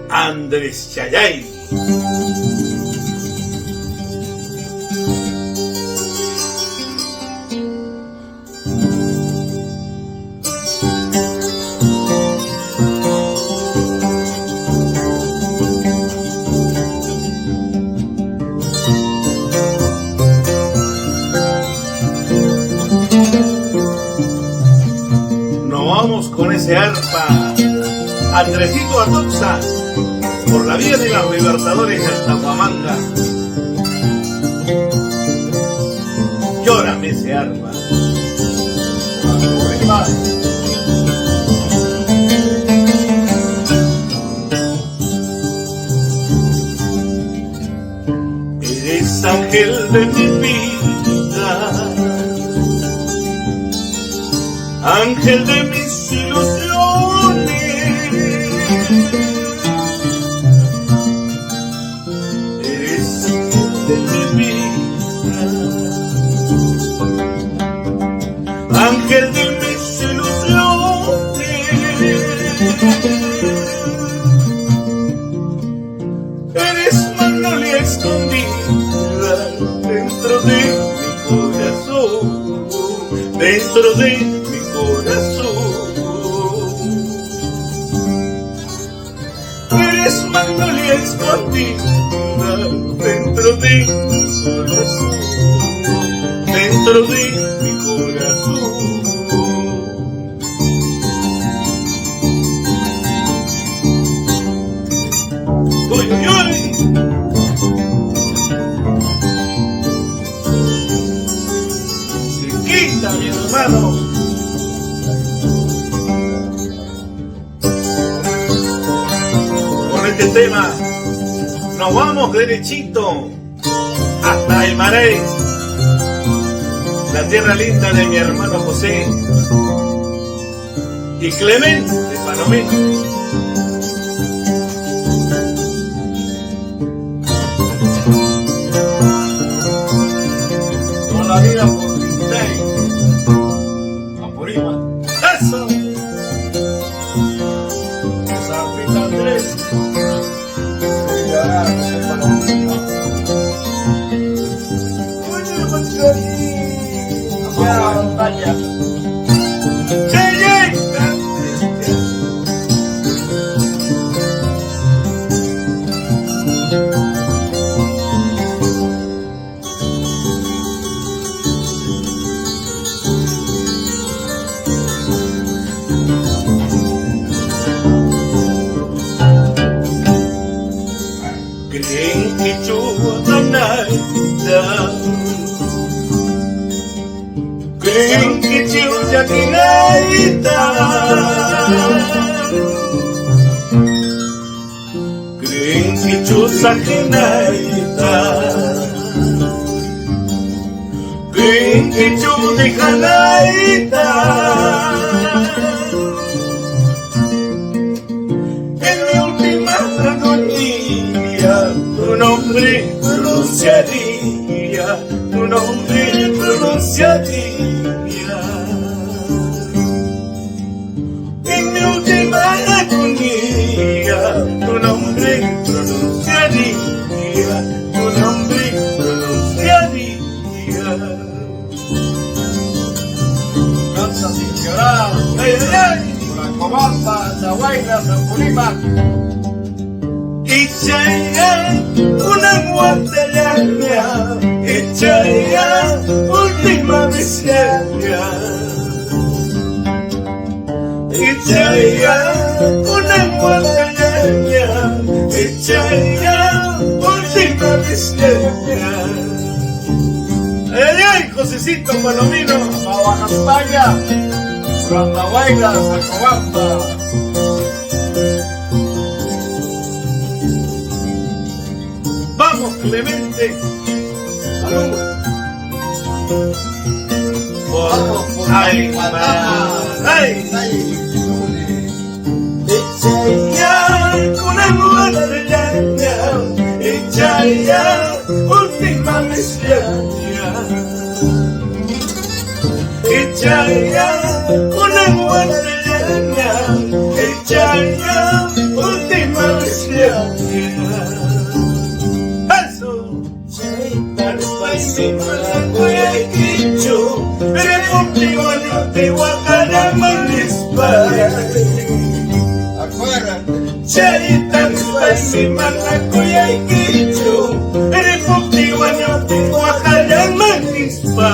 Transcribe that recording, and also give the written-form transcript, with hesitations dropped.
Andrés Chayay. Nos vamos con ese arpa, Andresito Atoxa, por la vía de los Libertadores de Altahuamanga. Llórame ese arpa. Eres ángel de mi vida, ángel de mis ilusiones. Eres ángel de mi vida, ángel de mis ilusiones. Eres magnolia escondida dentro de mi corazón, dentro de mi corazón. Eres magnolia escondida dentro de mi corazón, dentro de mi corazón. ¡Uy, uy! Chiquita, mi hermano. Con este tema nos vamos derechito hasta el Marés, la tierra linda de mi hermano José y Clemente de Palomino. Toda la vida por Quintay, Apurímac. ¡Eso! San Pita Andrés. Creen que yo nada, creen que yo ya que nada, creen que yo saqué nada, creen que yo deja nada. En mi última agonía tu nombre pronunciaría, tu nombre pronunciaría. En mi última agonía tu nombre pronunciaría, tu nombre pronunciaría. Danza sin llorar, ¡ay, ay, ay! Cobamba, Zahuayna, Apurímac. Ichaya, una guatalaña, Ichaya, última miseria. Ichaya, una guatalaña, Ichaya, última miseria. ¡Ay, ay, Josecito Palomino! ¡Baja España! Randahuaylas, Acobamba. Vamos, Clemente. Salud. Vamos, ay, ay, ay. Echaya, una mujer de llana, echaya, última miseria. Echaya, una mujer de llana, echaya. Tehuacana manispa Charitan Spasi Matakuya Ikichu Repukti Wanyo Tehuacana manispa